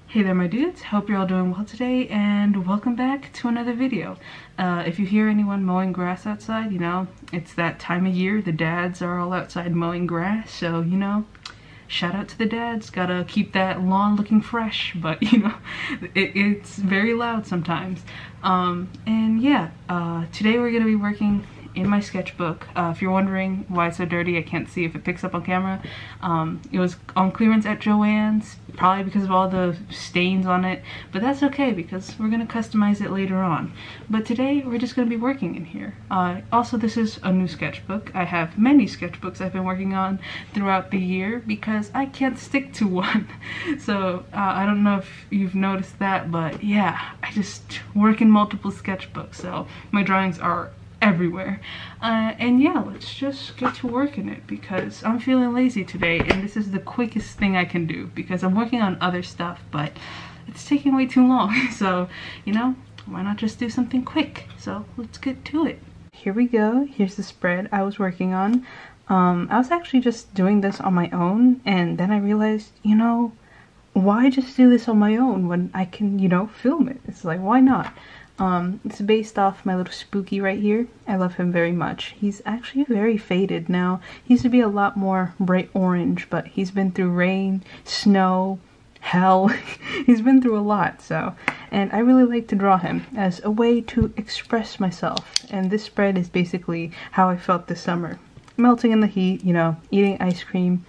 Hey there my dudes, hope you're all doing well today and welcome back to another video. If you hear anyone mowing grass outside, you know, it's that time of year, the dads are all outside mowing grass, so you know, shout out to the dads, gotta keep that lawn looking fresh, but you know, it's very loud sometimes. And yeah, today we're gonna be working in my sketchbook. If you're wondering why it's so dirty, I can't see if it picks up on camera. It was on clearance at Joann's, probably because of all the stains on it, but that's okay because we're gonna customize it later on. But today we're just gonna be working in here. Also, this is a new sketchbook. I have many sketchbooks I've been working on throughout the year because I can't stick to one. So I don't know if you've noticed that, but yeah, I just work in multiple sketchbooks, so my drawings are everywhere. And yeah, let's just get to work in it because I'm feeling lazy today and this is the quickest thing I can do because I'm working on other stuff, but it's taking way too long. So, you know, why not just do something quick? So let's get to it. Here we go. Here's the spread I was working on. I was actually just doing this on my own, and then I realized, you know, why just do this on my own when I can, you know, film it? It's like, why not? It's based off my little Spooky right here. I love him very much. He's actually very faded now. He used to be a lot more bright orange, but he's been through rain, snow, hell. He's been through a lot, so. And I really like to draw him as a way to express myself. And this spread is basically how I felt this summer. Melting in the heat, you know, eating ice cream,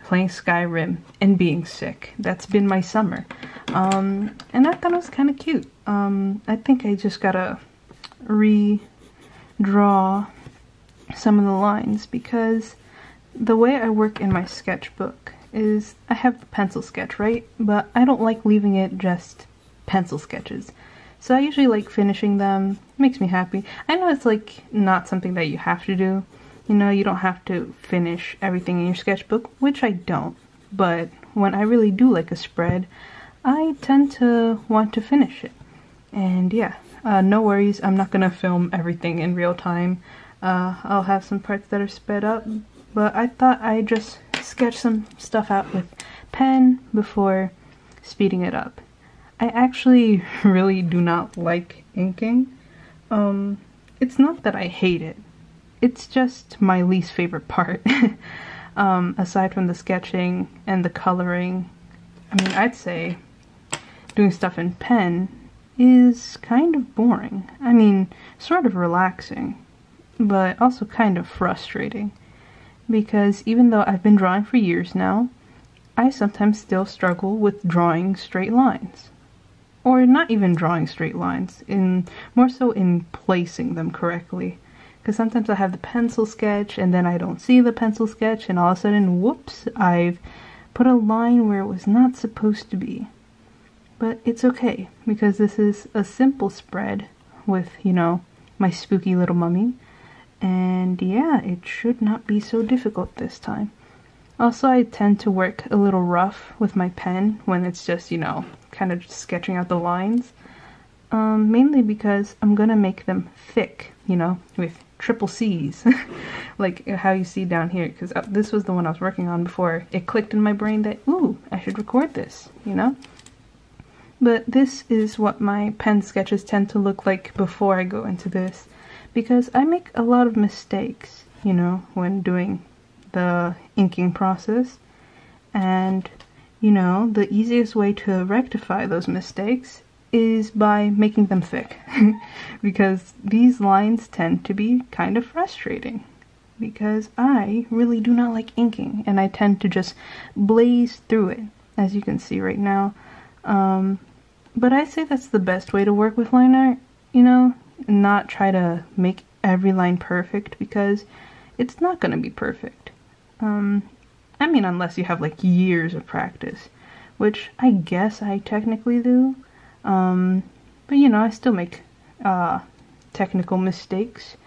playing Skyrim, and being sick. That's been my summer. And I thought it was kind of cute. I think I just gotta redraw some of the lines because the way I work in my sketchbook is I have the pencil sketch, right? But I don't like leaving it just pencil sketches. So I usually like finishing them. It makes me happy. I know it's like not something that you have to do. You know, you don't have to finish everything in your sketchbook, which I don't. But when I really do like a spread, I tend to want to finish it. And yeah, no worries, I'm not gonna film everything in real time. I'll have some parts that are sped up, but I thought I'd just sketch some stuff out with pen before speeding it up. I actually really do not like inking. It's not that I hate it. It's just my least favorite part. Aside from the sketching and the coloring, I mean, I'd say doing stuff in pen is kind of boring. I mean, sort of relaxing, but also kind of frustrating. Because even though I've been drawing for years now, I sometimes still struggle with drawing straight lines. Or not even drawing straight lines, more so in placing them correctly. Because sometimes I have the pencil sketch and then I don't see the pencil sketch and all of a sudden, whoops, I've put a line where it was not supposed to be. But it's okay because this is a simple spread with, you know, my spooky little mummy. And yeah, it should not be so difficult this time. Also, I tend to work a little rough with my pen when it's just, you know, kind of just sketching out the lines. Mainly because I'm gonna make them thick, you know, with triple C's, like how you see down here, because this was the one I was working on before it clicked in my brain that, ooh, I should record this, you know? But this is what my pen sketches tend to look like before I go into this, because I make a lot of mistakes, you know, when doing the inking process, and, you know, the easiest way to rectify those mistakes is by making them thick, because these lines tend to be kind of frustrating, because I really do not like inking, and I tend to just blaze through it, as you can see right now. But I say that's the best way to work with line art, you know, not try to make every line perfect, because it's not gonna be perfect. I mean, unless you have like years of practice, which I guess I technically do. But you know, I still make technical mistakes.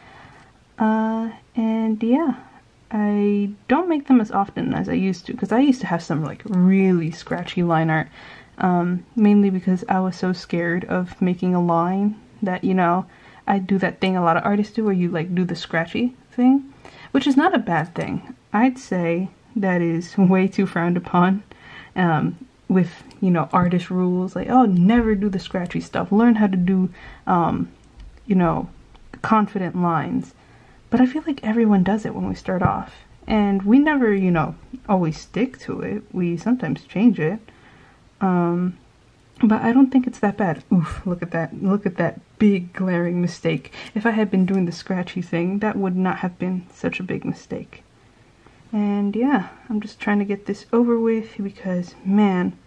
And yeah, I don't make them as often as I used to, because I used to have some like really scratchy line art, mainly because I was so scared of making a line that, you know, I do that thing a lot of artists do where you like do the scratchy thing, which is not a bad thing. I'd say that is way too frowned upon with, you know, artist rules, like, oh, never do the scratchy stuff, learn how to do, you know, confident lines. But I feel like everyone does it when we start off, and we never, you know, always stick to it. We sometimes change it. But I don't think it's that bad. Oof, look at that. Look at that big glaring mistake. If I had been doing the scratchy thing, that would not have been such a big mistake. And yeah, I'm just trying to get this over with because, man,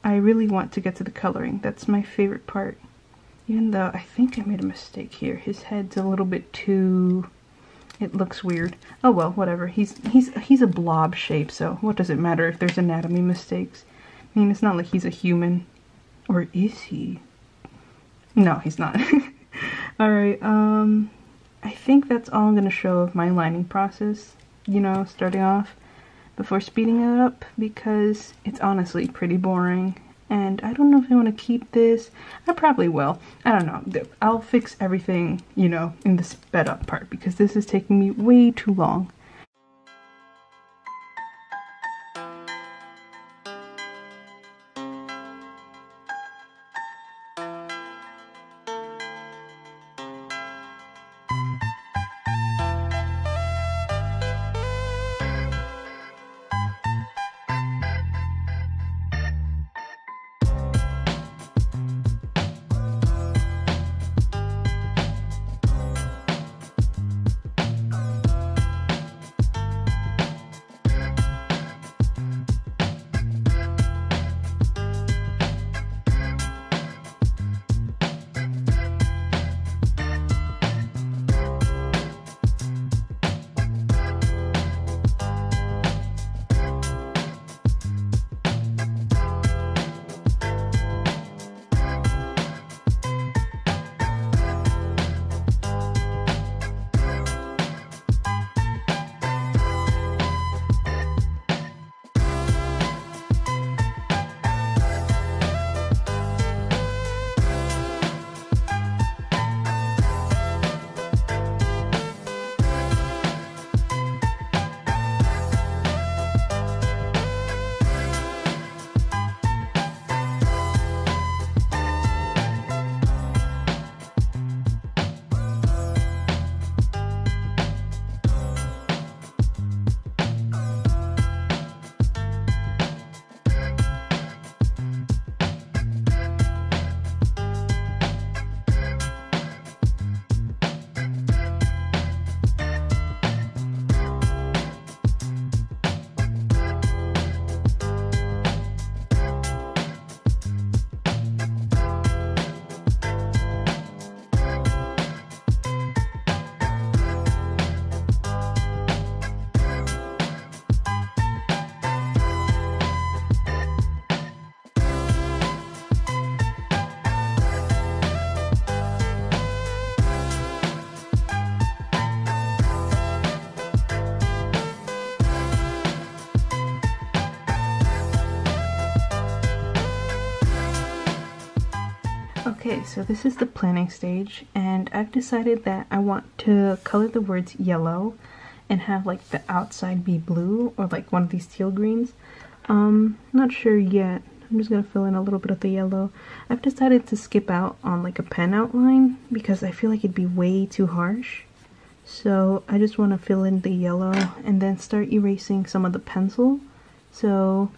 I really want to get to the coloring. That's my favorite part. Even though I think I made a mistake here. His head's a little bit too... It looks weird. Oh well, whatever. He's a blob shape, so what does it matter if there's anatomy mistakes? I mean, it's not like he's a human. Or is he? No, he's not. Alright, I think that's all I'm going to show of my lining process, you know, starting off, before speeding it up, because it's honestly pretty boring, and I don't know if I want to keep this. I probably will. I don't know. I'll fix everything, you know, in the sped up part, because this is taking me way too long. Okay, so this is the planning stage, and I've decided that I want to color the words yellow and have like the outside be blue or like one of these teal greens. Not sure yet. I'm just gonna fill in a little bit of the yellow. I've decided to skip out on like a pen outline because I feel like it'd be way too harsh. So I just want to fill in the yellow and then start erasing some of the pencil. So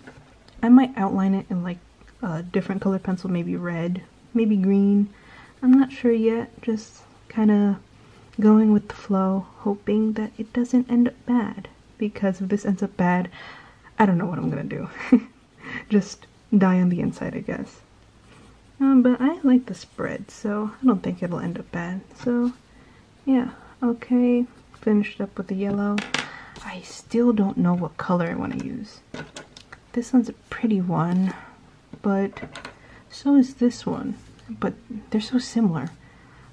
I might outline it in like a different color pencil, maybe red, maybe green. I'm not sure yet, just kind of going with the flow, hoping that it doesn't end up bad. Because if this ends up bad, I don't know what I'm gonna do. Just die on the inside, I guess. But I like the spread, so I don't think it'll end up bad. So yeah, okay, finished up with the yellow. I still don't know what color I want to use. This one's a pretty one, but so is this one, but they're so similar.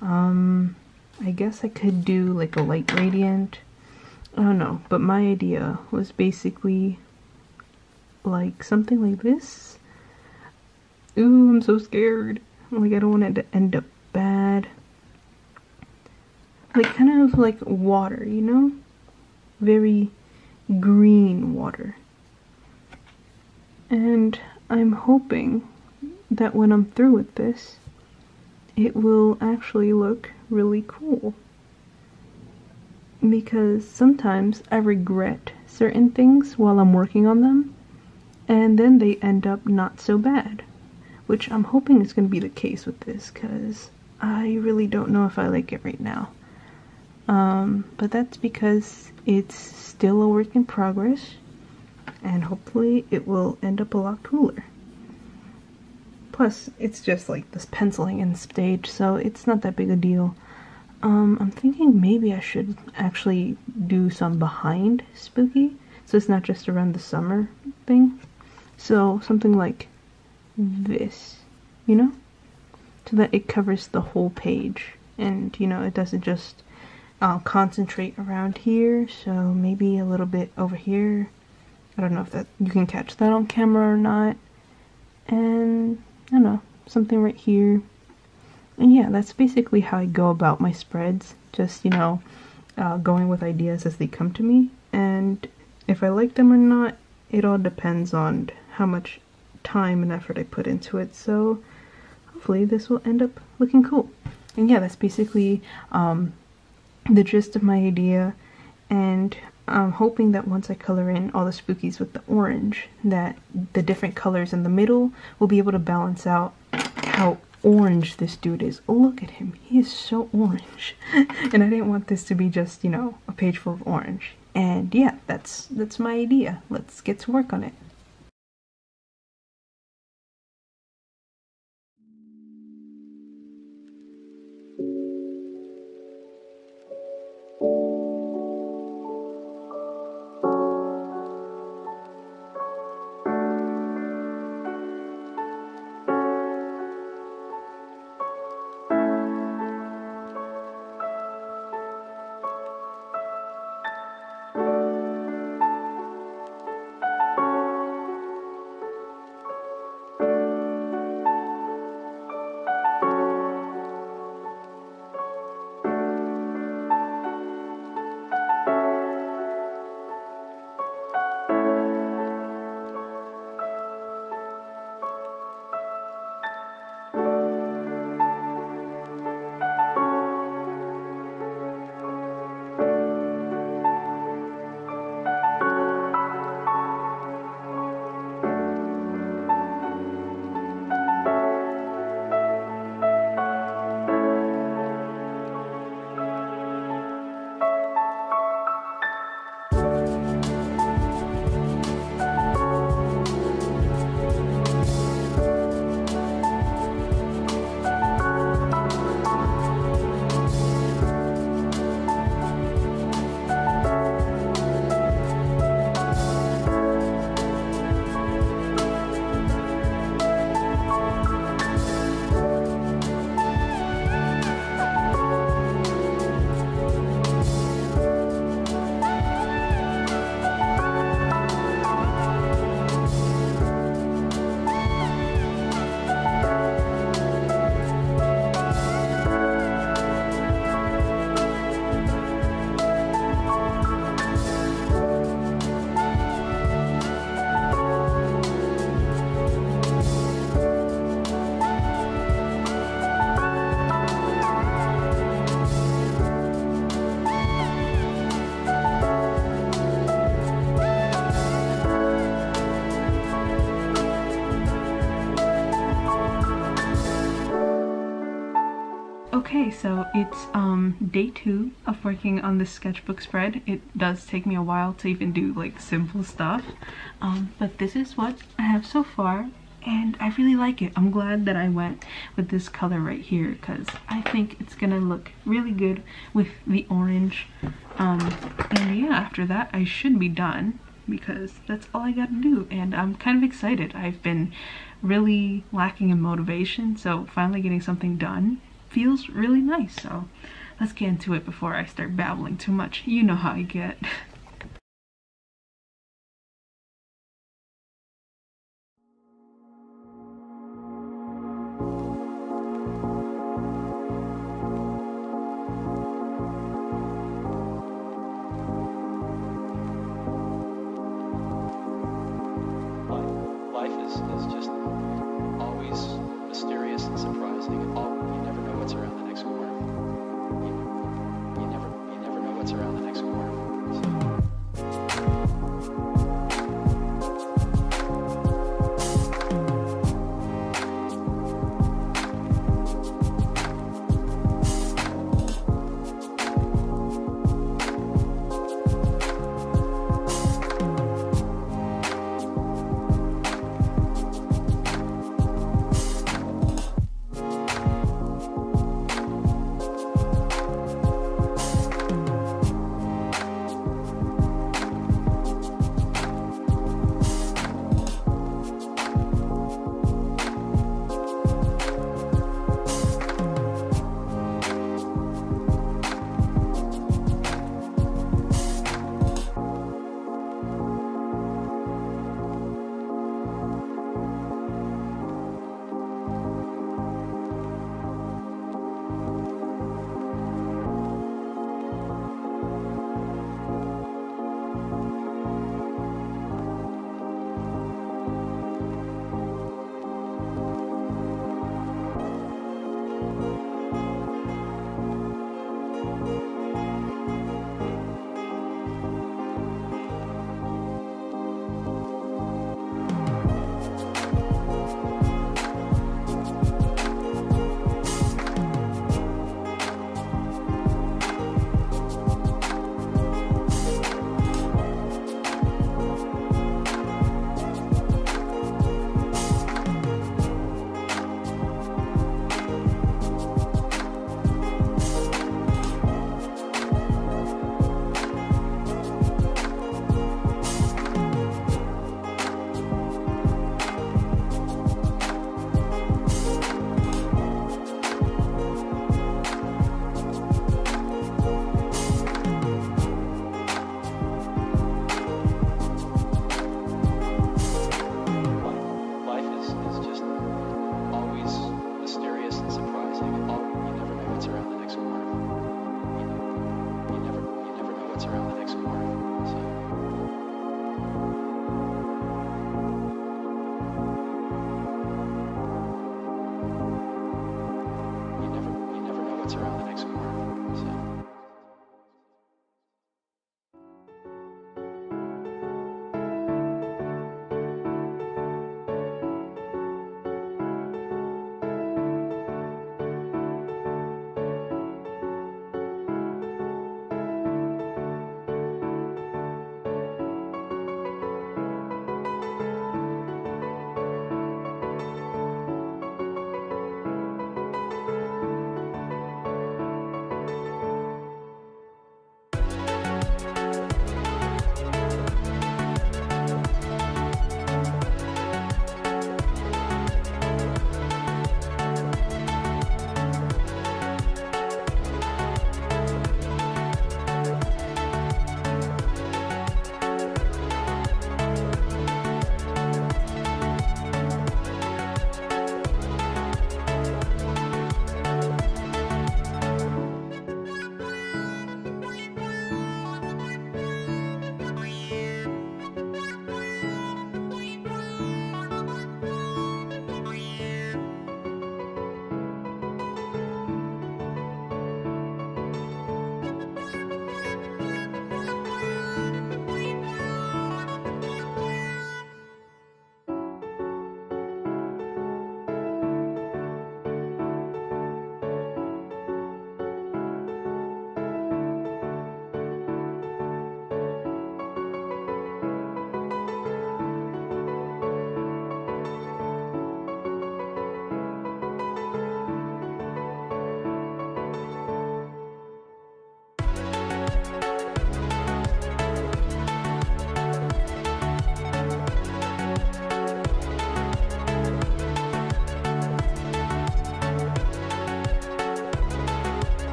I guess I could do like a light gradient. I don't know, but my idea was basically like something like this. Ooh, I'm so scared. Like I don't want it to end up bad. Like kind of like water, you know? Very green water. And I'm hoping that when I'm through with this, it will actually look really cool. Because sometimes I regret certain things while I'm working on them, and then they end up not so bad. Which I'm hoping is going to be the case with this, because I really don't know if I like it right now. But that's because it's still a work in progress, and hopefully it will end up a lot cooler. Plus, it's just like this penciling in stage, so it's not that big a deal. I'm thinking maybe I should actually do some behind Spooky, so it's not just around the summer thing. So something like this, you know? So that it covers the whole page, and you know, it doesn't just concentrate around here, so maybe a little bit over here. I don't know if that you can catch that on camera or not. And I don't know, something right here. And yeah, that's basically how I go about my spreads. Just, you know, going with ideas as they come to me. And if I like them or not, it all depends on how much time and effort I put into it. So hopefully this will end up looking cool. And yeah, that's basically the gist of my idea. And I'm hoping that once I color in all the spookies with the orange, that the different colors in the middle will be able to balance out how orange this dude is. Oh, look at him. He is so orange. And I didn't want this to be just, you know, a page full of orange. And yeah, that's my idea. Let's get to work on it. Okay, so it's day 2 of working on this sketchbook spread. It does take me a while to even do like simple stuff, but this is what I have so far, and I really like it. I'm glad that I went with this color right here because I think it's gonna look really good with the orange. And yeah, after that I should be done because that's all I gotta do, and I'm kind of excited. I've been really lacking in motivation, so finally getting something done feels really nice. So let's get into it before I start babbling too much. You know how I get. Life is just mysterious and surprising. You never know what's around the next corner. You never know what's around the next corner.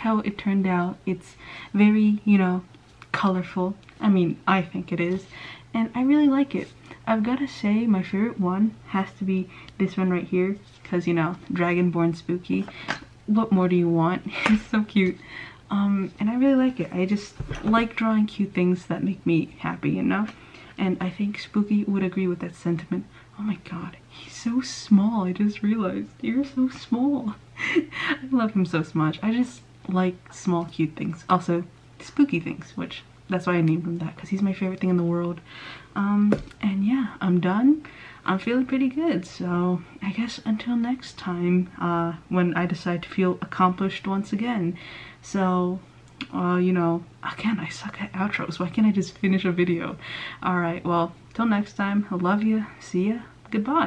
how it turned out. It's very, you know, colorful. I mean, I think it is, and I really like it. I've gotta say my favorite one has to be this one right here, because, you know, Dragonborn Spooky. What more do you want? It's so cute. And I really like it. I just like drawing cute things that make me happy, you know? And I think Spooky would agree with that sentiment. Oh my god, he's so small, I just realized. You're so small. I love him so much. I just like small cute things. Also, spooky things, which that's why I named him that, because he's my favorite thing in the world. And yeah, I'm done. I'm feeling pretty good, so I guess until next time, when I decide to feel accomplished once again. So, you know, again, I suck at outros. Why can't I just finish a video? Alright, well, till next time, I love you, see ya, goodbye.